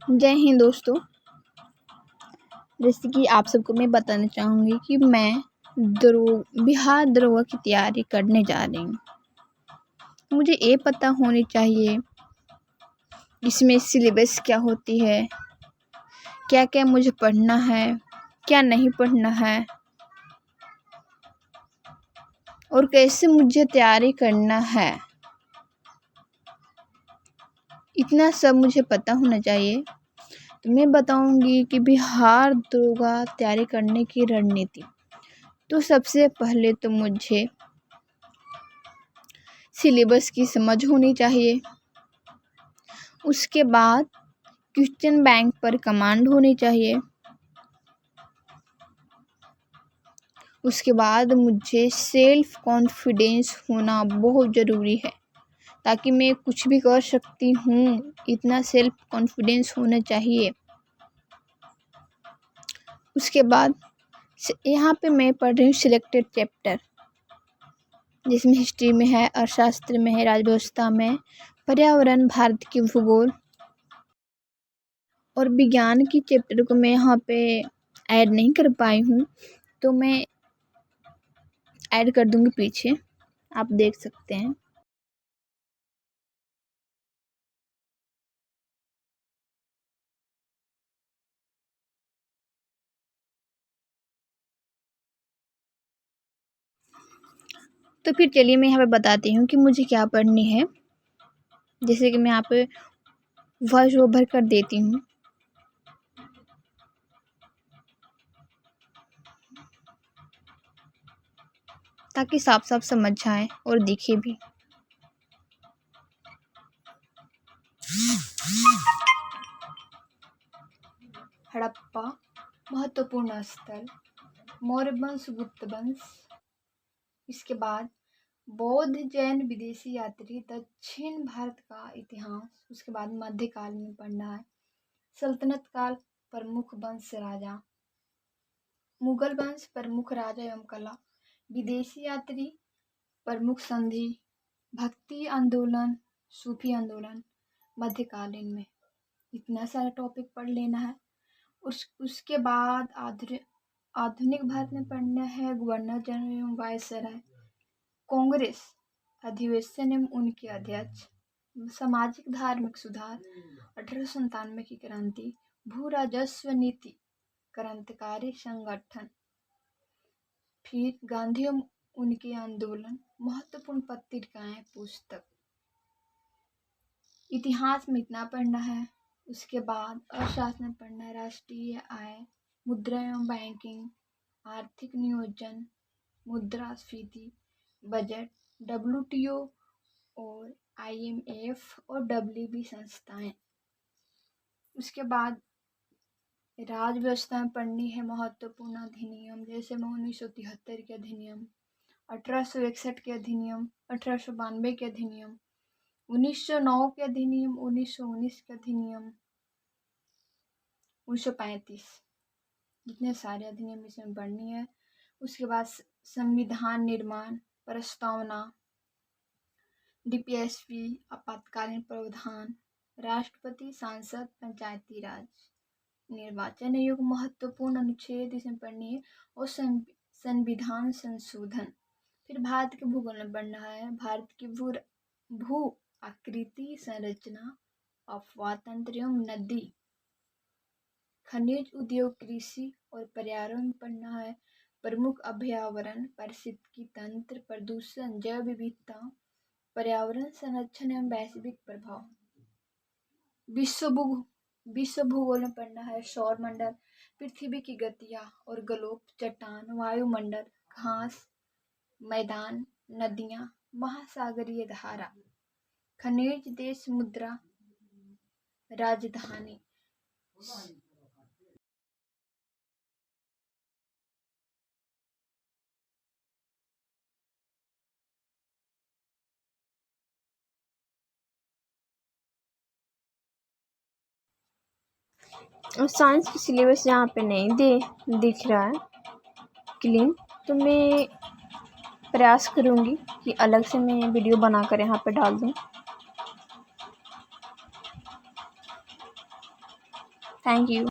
जय हिंद दोस्तों। जैसे कि आप सबको मैं बताना चाहूँगी कि मैं बिहार दरोगा की तैयारी करने जा रही हूँ। मुझे ये पता होनी चाहिए इसमें सिलेबस क्या होती है, क्या क्या मुझे पढ़ना है, क्या नहीं पढ़ना है और कैसे मुझे तैयारी करना है। इतना सब मुझे पता होना चाहिए। तो मैं बताऊंगी कि बिहार दरोगा तैयारी करने की रणनीति। तो सबसे पहले तो मुझे सिलेबस की समझ होनी चाहिए। उसके बाद क्वेश्चन बैंक पर कमांड होनी चाहिए। उसके बाद मुझे सेल्फ कॉन्फिडेंस होना बहुत ज़रूरी है ताकि मैं कुछ भी कर सकती हूँ, इतना सेल्फ कॉन्फिडेंस होना चाहिए। उसके बाद यहाँ पे मैं पढ़ रही हूँ सिलेक्टेड चैप्टर, जिसमें हिस्ट्री में है, अर्थशास्त्र में है, राजव्यवस्था में, पर्यावरण, भारत की भूगोल और विज्ञान की चैप्टर को मैं यहाँ पे ऐड नहीं कर पाई हूँ, तो मैं ऐड कर दूँगी पीछे, आप देख सकते हैं। तो फिर चलिए मैं यहाँ पे बताती हूँ कि मुझे क्या पढ़नी है। जैसे कि मैं यहाँ पे वॉइस ओवर कर देती हूँ। ताकि साफ साफ समझ आए और दिखे भी। हड़प्पा महत्वपूर्ण स्थल, मौर्य वंश, गुप्त वंश। इसके बाद बौद्ध जैन विदेशी यात्री, दक्षिण भारत का इतिहास। उसके बाद मध्यकाल में पढ़ना है, सल्तनत काल, प्रमुख वंश राजा, मुगल वंश, प्रमुख राजा एवं कला, विदेशी यात्री, प्रमुख संधि, भक्ति आंदोलन, सूफी आंदोलन, मध्यकालीन में। इतना सारा टॉपिक पढ़ लेना है। उसके बाद आधुनिक भारत में पढ़ना है गवर्नर जनरल एवं वायसराय, कांग्रेस अधिवेशन एवं उनके अध्यक्ष, सामाजिक धार्मिक सुधार, 1897 की क्रांति, भू राजस्व नीति, क्रांतिकारी संगठन, फिर गांधी एवं उनके आंदोलन, महत्वपूर्ण पत्रिकाएं, पुस्तक। इतिहास में इतना पढ़ना है। उसके बाद अर्थशास्त्र में पढ़ना है राष्ट्रीय आय, मुद्रा एवं बैंकिंग, आर्थिक नियोजन, मुद्रास्फीति, बजट, WTO और IMF और WB संस्थाएं। उसके बाद राजव्यवस्था में पढ़नी है महत्वपूर्ण अधिनियम, जैसे 1973 के अधिनियम, 1861 के अधिनियम, 1892 के अधिनियम, 1909 के अधिनियम, 1919 के अधिनियम, 1935, जितने सारे अधिनियम इसमें पढ़नी है। उसके बाद संविधान निर्माण, प्रस्तावना, DPSP, आपातकालीन प्रावधान, राष्ट्रपति, सांसद, पंचायती राज, निर्वाचन आयोग, महत्वपूर्ण अनुच्छेद इसमें पढ़नी है और संविधान संशोधन। फिर भारत के भूगोल में पढ़ना है, भारत की भू आकृति, संरचना, अफवाह तंत्र एवं नदी, खनिज उद्योग, कृषि और पर्यावरण में पढ़ना है, प्रमुख अभयावरण, पारिस्थितिकी तंत्र, प्रदूषण, जैव विविधता, पर्यावरण संरक्षण एवं वैश्विक प्रभाव। विश्व भूगोल में पढ़ना है सौर मंडल, पृथ्वी की गतियां और ग्लोब, चट्टान, वायुमंडल, घास, मैदान, नदियां, महासागरीय धारा, खनिज, देश, मुद्रा, राजधानी। और साइंस की सिलेबस यहाँ पे नहीं दिख रहा है क्लीन, तो मैं प्रयास करूँगी कि अलग से मैं वीडियो बनाकर यहाँ पे डाल दूँ। Thank you.